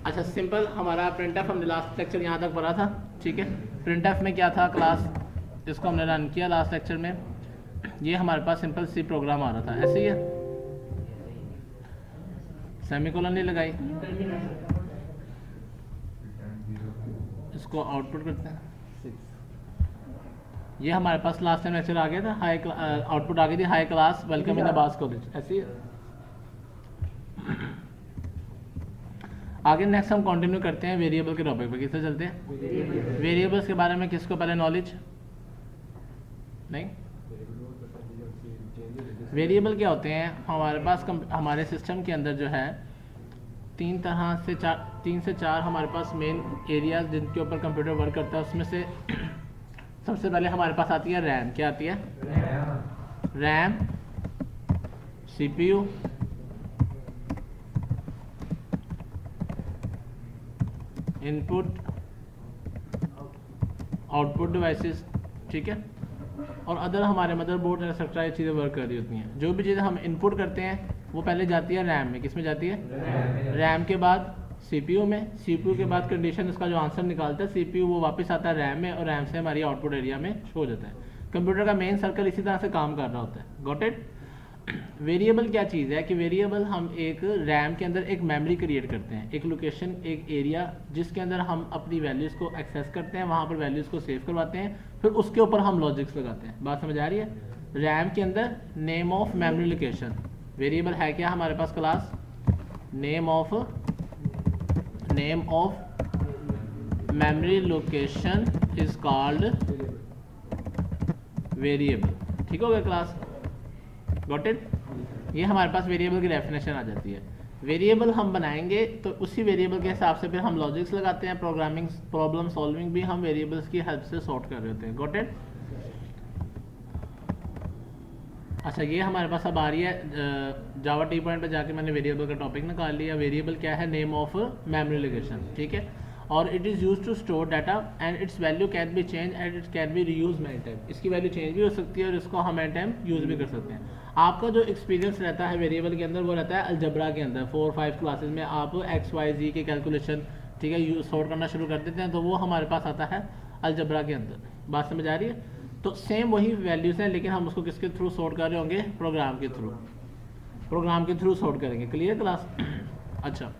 अच्छा सिंपल हमारा print F हमने लास्ट लेक्चर यहाँ तक पढ़ा था, ठीक है। प्रिंट एफ में क्या था क्लास, इसको हमने रन किया लास्ट लेक्चर में। ये हमारे पास सिंपल सी प्रोग्राम आ रहा था, ऐसे ही है, सेमीकोलन नहीं लगाई। इसको आउटपुट करते हैं। ये हमारे पास लास्ट टाइम लेक्चर आ गया था, हाई आउटपुट आ गई थी, high class welcome in Abbas college, ऐसे ही। आगे नेक्स्ट हम कंटिन्यू करते हैं वेरिएबल के टॉपिक पे। किससे चलते हैं? वेरिएबल्स के बारे में किसको पहले नॉलेज नहीं? वेरिएबल क्या होते हैं हमारे पास हमारे सिस्टम के अंदर जो है तीन से चार हमारे पास मेन एरियाज जिनके ऊपर कंप्यूटर वर्क करता है। उसमें से सबसे पहले हमारे पास आती है रैम। क्या आती है? RAM, CPU, input output devices, ठीक है, और अदर हमारे मदरबोर्ड एक्सेट्रा ये चीज़ें वर्क कर रही होती हैं। जो भी चीज़ें हम इनपुट करते हैं वो पहले जाती है रैम में। किस में जाती है? रैम के बाद सीपीयू में, सीपीयू के बाद कंडीशन इसका जो आंसर निकालता है सीपीयू वो वापस आता है रैम में, और रैम से हमारी आउटपुट एरिया में शो हो जाता है। कंप्यूटर का मेन सर्कल इसी तरह से काम कर रहा होता है। Got it? वेरिएबल क्या चीज़ है कि वेरिएबल हम एक रैम के अंदर एक मेमोरी क्रिएट करते हैं, एक लोकेशन, एक एरिया जिसके अंदर हम अपनी वैल्यूज़ को एक्सेस करते हैं, वहाँ पर वैल्यूज़ को सेव करवाते हैं, फिर उसके ऊपर हम लॉजिक्स लगाते हैं। बात समझ आ रही है? रैम के अंदर name of memory location variable है क्या हमारे पास class? Name of memory location is called variable. ठीक हो गया क्लास? Got it? ये हमारे पास वेरिएबल की डेफिनेशन आ जाती है। वेरिएबल हम बनाएंगे तो उसी वेरिएबल के हिसाब से फिर हम लॉजिक्स लगाते हैं, प्रोग्रामिंग प्रॉब्लम सॉल्विंग भी हम वेरिएबल्स की हेल्प से सॉर्ट कर रहे होते हैं। Got it? अच्छा ये हमारे पास अब आ रही है जावा टी पॉइंट पे जाके मैंने वेरिएबल का टॉपिक निकाल लिया। वेरिएबल क्या है? नेम ऑफ मेमोरी लोकेशन, ठीक है, और it is use to store data and its value can be change and it can be reuse many time. इसकी वैल्यू चेंज भी हो सकती है और इसको हम एनी टाइम यूज़ भी कर सकते हैं। आपका जो एक्सपीरियंस रहता है वेरिएबल के अंदर वो रहता है अलजबरा के अंदर। 4-5 क्लासेस में आप XYZ के कैलकुलेशन, ठीक है, सॉर्ट करना शुरू कर देते हैं, तो वो हमारे पास आता है अलजबरा के अंदर। बात समझ आ रही है? तो सेम वही वैल्यूज़ हैं लेकिन हम उसको किसके थ्रू सॉर्ट कर रहे होंगे? प्रोग्राम के थ्रू। प्रोग्राम के थ्रू सॉर्ट करेंगे। Clear class? अच्छा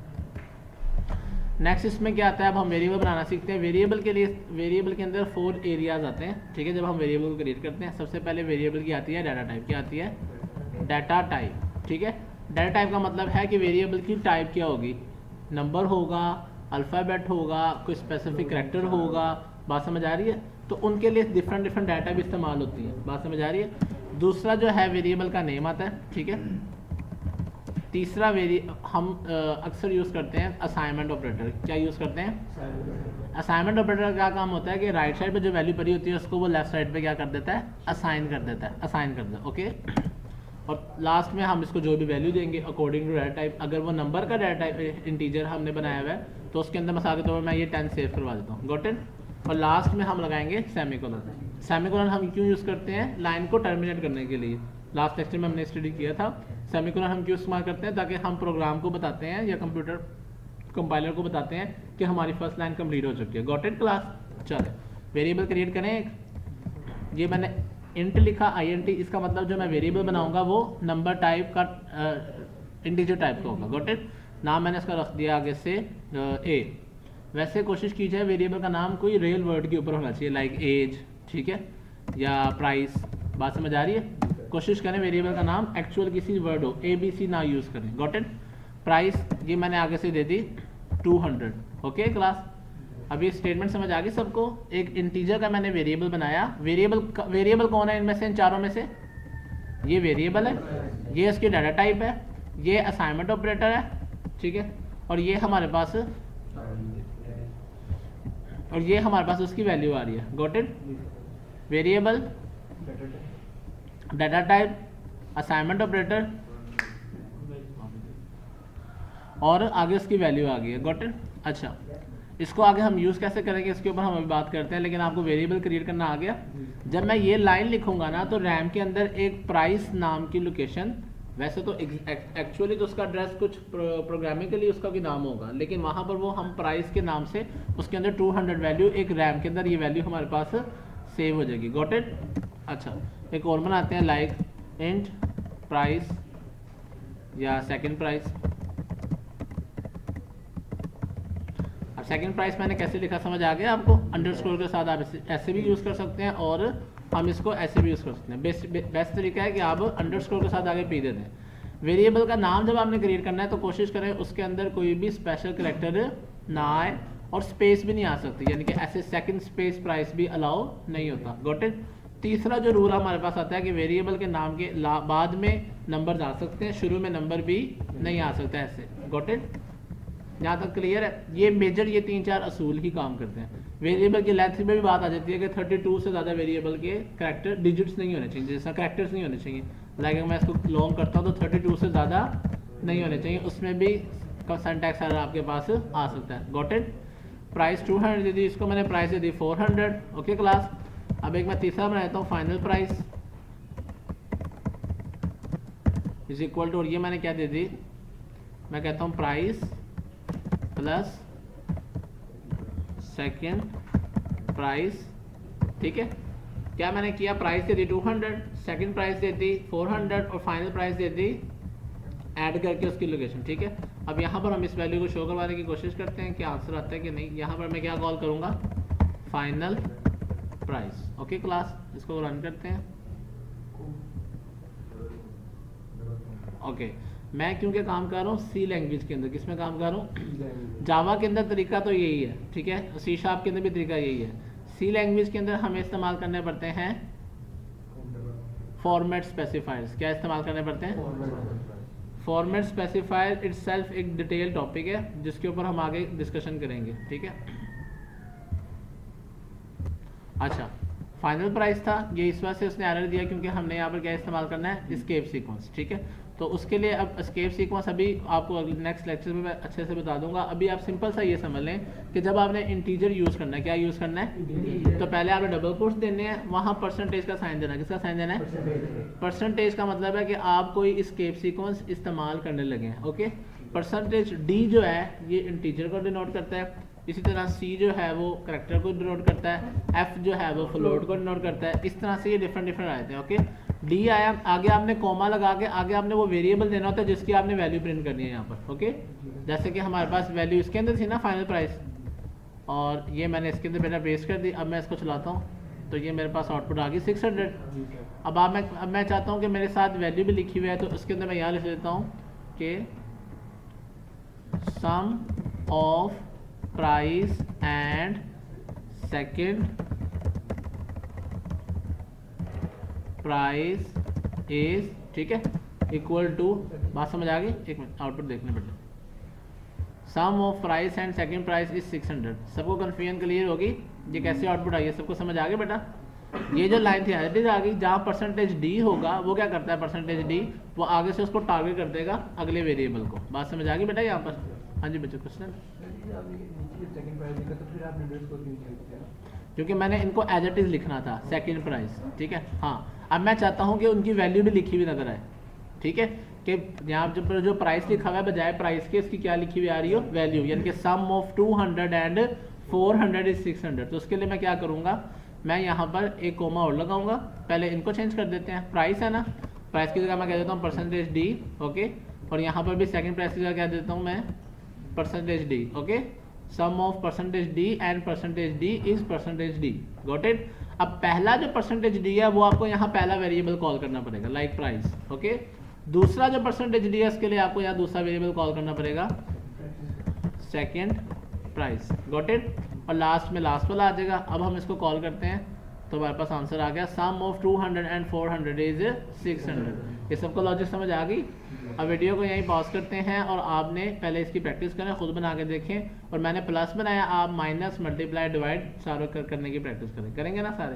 नेक्स्ट इसमें क्या आता है? अब हम वेरिएबल बनाना सीखते हैं। वेरिएबल के लिए वेरिएबल के अंदर 4 एरियाज आते हैं, ठीक है। जब हम वेरिएबल को क्रिएट करते हैं सबसे पहले वेरिएबल की आती है डाटा टाइप। क्या आती है? डाटा टाइप, ठीक है। डाटा टाइप का मतलब है कि वेरिएबल की टाइप क्या होगी? नंबर होगा, अल्फ़ाबेट होगा, कोई स्पेसिफिक कैरेक्टर होगा। बात समझ आ रही है? तो उनके लिए डिफरेंट डाटा भी इस्तेमाल होती है। बात समझ आ रही है? दूसरा जो है वेरिएबल का नेम आता है, ठीक है। तीसरा हम अक्सर यूज़ करते हैं असाइनमेंट ऑपरेटर। क्या यूज़ करते हैं? असाइनमेंट ऑपरेटर का क्या काम होता है कि राइट साइड पे जो वैल्यू पड़ी होती है उसको वो लेफ्ट साइड पे क्या कर देता है? असाइन कर देता है, ओके। और लास्ट में हम इसको जो भी वैल्यू देंगे अकॉर्डिंग टू डाटा टाइप, अगर वो नंबर का डाटा टाइप इंटीजर हमने बनाया हुआ है तो उसके अंदर मिसाल के तौर पर मैं ये 10 सेव करवा देता हूँ। Got it? और लास्ट में हम लगाएंगे सेमीकोलन। सेमीकोलन हम क्यों यूज़ करते हैं? लाइन को टर्मिनेट करने के लिए। लास्ट लेक्चर में हमने स्टडी किया था सेमीकोलन हम क्यों इस्तेमाल करते हैं, ताकि हम प्रोग्राम को बताते हैं या कंप्यूटर कंपाइलर को बताते हैं कि हमारी फर्स्ट लाइन कंप्लीट हो चुकी है। Got it class? चलो वेरिएबल क्रिएट करें। ये मैंने इंट लिखा, INT, इसका मतलब जो मैं वेरिएबल बनाऊंगा वो नंबर टाइप का इंटीजर टाइप का होगा। Got it? नाम मैंने इसका रख दिया आगे से A। वैसे कोशिश की जाए वेरिएबल का नाम कोई रियल वर्ड के ऊपर होना चाहिए, लाइक एज, ठीक है, या प्राइस। बात समझ आ रही है? कोशिश करें वेरिएबल का नाम एक्चुअल किसी वर्ड हो, ABC ना यूज़ करें। Got it? प्राइस ये मैंने आगे से दे दी 200। Okay class? अभी स्टेटमेंट समझ आ गई सबको? एक इंटीजर का मैंने वेरिएबल बनाया। वेरिएबल कौन है इनमें से, इन चारों में से? ये वेरिएबल है, ये इसकी डाटा टाइप है, ये असाइनमेंट ऑपरेटर है, ठीक है, और ये हमारे पास उसकी वैल्यू आ रही है। Got it? Variable, data type, assignment operator और आगे उसकी वैल्यू आ गई है। Got it? अच्छा इसको आगे हम यूज़ कैसे करेंगे इसके ऊपर हम अभी बात करते हैं, लेकिन आपको वेरिएबल क्रिएट करना आ गया। जब मैं ये लाइन लिखूंगा ना तो रैम के अंदर एक प्राइस नाम की लोकेशन वैसे तो एक्चुअली तो उसका एड्रेस कुछ प्रोग्रामिकली उसका भी नाम होगा, लेकिन वहाँ पर वो हम प्राइस के नाम से उसके अंदर 200 वैल्यू एक रैम के अंदर ये वैल्यू हमारे पास सेव हो जाएगी। Got it. अच्छा, एक और बनाते हैं, लाइक इंट प्राइस या सेकंड प्राइस। अब सेकंड प्राइस मैंने कैसे लिखा समझ आ गया आपको? अंडरस्कोर के साथ आप ऐसे भी यूज़ कर सकते हैं और हम इसको ऐसे भी यूज़ कर सकते हैं। बेस्ट तरीका है कि आप अंडरस्कोर के साथ आगे पी दे दें। वेरिएबल का नाम जब आपने क्रिएट करना है तो कोशिश करें उसके अंदर कोई भी स्पेशल करैक्टर ना आए और स्पेस भी नहीं आ सकती, यानी कि ऐसे सेकंड स्पेस प्राइस भी अलाउ नहीं होता। Got it. तीसरा जो रूल हमारे पास आता है कि वेरिएबल के नाम के बाद में नंबर आ सकते हैं, शुरू में नंबर भी नहीं आ सकता ऐसे। Got it. यहाँ तक क्लियर है? ये मेजर ये 3-4 असूल ही काम करते हैं। वेरिएबल की लेंथ में भी बात आ जाती है कि 32 से ज़्यादा वेरिएबल के करैक्टर डिजिट्स नहीं होने चाहिए, जैसा करैक्टर्स नहीं होने चाहिए। लाइक मैं इसको लॉन्ग करता हूँ तो 32 से ज़्यादा नहीं होने चाहिए, उसमें भी सिंटैक्स एरर आपके पास आ सकता है। Got it. प्राइस 200 दे दी, इसको मैंने प्राइस दे दी 400। Okay class. अब एक मैं तीसरा बनाता हूँ, final price is equal to, और ये मैंने क्या दे दी, मैं कहता हूँ प्राइस प्लस सेकेंड प्राइस। ठीक है, क्या मैंने किया, प्राइस दे दी 200, सेकेंड प्राइस दे दी 400 और फाइनल प्राइस दे दी ऐड करके उसकी लोकेशन। ठीक है, अब यहाँ पर हम इस वैल्यू को शो करवाने की कोशिश करते हैं कि आंसर आता है कि नहीं। यहाँ पर मैं क्या कॉल करूँगा, फाइनल प्राइस। ओके क्लास, इसको रन करते हैं। ओके, मैं क्योंकि काम कर रहा हूँ सी लैंग्वेज के अंदर, किसमें काम कर रहा हूँ, जावा के अंदर तरीका तो यही है। ठीक है, सी शार्प के अंदर भी तरीका यही है। सी लैंग्वेज के अंदर हमें इस्तेमाल करने पड़ते हैं फॉर्मेट स्पेसिफायर्स। क्या इस्तेमाल करने पड़ते हैं? फॉर्मेट स्पेसिफायर इटसेल्फ एक डिटेल टॉपिक है जिसके ऊपर हम आगे डिस्कशन करेंगे। ठीक है, अच्छा, फाइनल प्राइस था ये, इस वजह से उसने एरर दिया क्योंकि हमने यहाँ पर क्या इस्तेमाल करना है, एस्केप सीक्वेंस। ठीक है, तो उसके लिए अब एस्केप सीक्वेंस अभी आपको नेक्स्ट लेक्चर में मैं अच्छे से बता दूंगा। अभी आप सिंपल सा ये समझ लें कि जब आपने इंटीजर यूज़ करना है, क्या यूज़ करना है, तो पहले आपने डबल कोट्स देने हैं, वहाँ परसेंटेज का साइन देना है। किसका साइन देना है? परसेंटेज का मतलब है कि आप कोई एस्केप सीक्वेंस इस्तेमाल करने लगे हैं। ओके, परसेंटेज डी जो है ये इंटीजर को डिनोट करता है, इसी तरह सी जो है वो करैक्टर को डिनोट करता है, एफ जो है वो फ्लोट को डिनोट करता है। इस तरह से ये डिफरेंट आते हैं। ओके, डी आया, आगे आपने कॉमा लगा के आगे आपने वो वेरिएबल देना होता है जिसकी आपने वैल्यू प्रिंट करनी है यहाँ पर। ओके, जैसे कि हमारे पास वैल्यू इसके अंदर थी ना फाइनल प्राइस, और ये मैंने इसके अंदर मेरा पेस्ट कर दी। अब मैं इसको चलाता हूँ तो ये मेरे पास आउटपुट आ गई 600। अब मैं चाहता हूँ कि मेरे साथ वैल्यू भी लिखी हुई है, तो उसके अंदर मैं यहाँ लिख देता हूँ कि sum of price and second price is, ठीक है, इक्वल टू, बात समझ आ गई? एक मिनट आउटपुट देखने बेटा। Sum of price and second price is 600। सबको कन्फ्यूजन क्लियर होगी ये कैसे आउटपुट आई है? सबको समझ आ गया बेटा? ये जो लाइन थी एज आ गई, जहाँ परसेंटेज डी होगा वो क्या करता है, परसेंटेज डी वो आगे से उसको टारगेट कर देगा अगले वेरिएबल को। बात समझ आ गई बेटा यहाँ पर? हाँ जी बच्चों, क्वेश्चन? क्योंकि मैंने इनको एज इट इज लिखना था सेकंड प्राइस। ठीक है, हाँ, अब मैं चाहता हूँ कि उनकी वैल्यू भी लिखी हुई नजर आए। ठीक है, कि यहाँ जो प्राइस लिखा हुआ है बजाय प्राइस के इसकी क्या लिखी हुई आ रही हो, वैल्यू, यानी कि सम ऑफ 200 एंड 400 इज 600। तो उसके लिए मैं क्या करूँगा, मैं यहाँ पर एक कोमा और लगाऊंगा। पहले इनको चेंज कर देते हैं, प्राइस है ना, प्राइस की जगह मैं कह देता हूँ परसेंटेज डी। ओके, और यहाँ पर भी सेकंड प्राइस की जगह कह देता हूँ मैं percentage D. Okay, sum of percentage D and percentage D is percentage D. Got it? अब पहला जो परसेंटेज डी है वो आपको यहाँ पहला वेरिएबल कॉल करना पड़ेगा, लाइक प्राइस। ओके, दूसरा जो परसेंटेज डी है उसके लिए आपको यहाँ दूसरा वेरिएबल कॉल करना पड़ेगा, सेकेंड प्राइस। Got it? और लास्ट में लास्ट वाला आ जाएगा। अब हम इसको कॉल करते हैं तो हमारे पास आंसर आ गया, सम ऑफ 200 एंड 400 इज 600। ये सबको लॉजिक समझ आ गई? अब वीडियो को यहीं पॉज करते हैं और आपने पहले इसकी प्रैक्टिस करें, खुद बना के देखें, और मैंने प्लस बनाया, आप माइनस, मल्टीप्लाई, डिवाइड सारे करने की प्रैक्टिस करें। करेंगे ना सारे?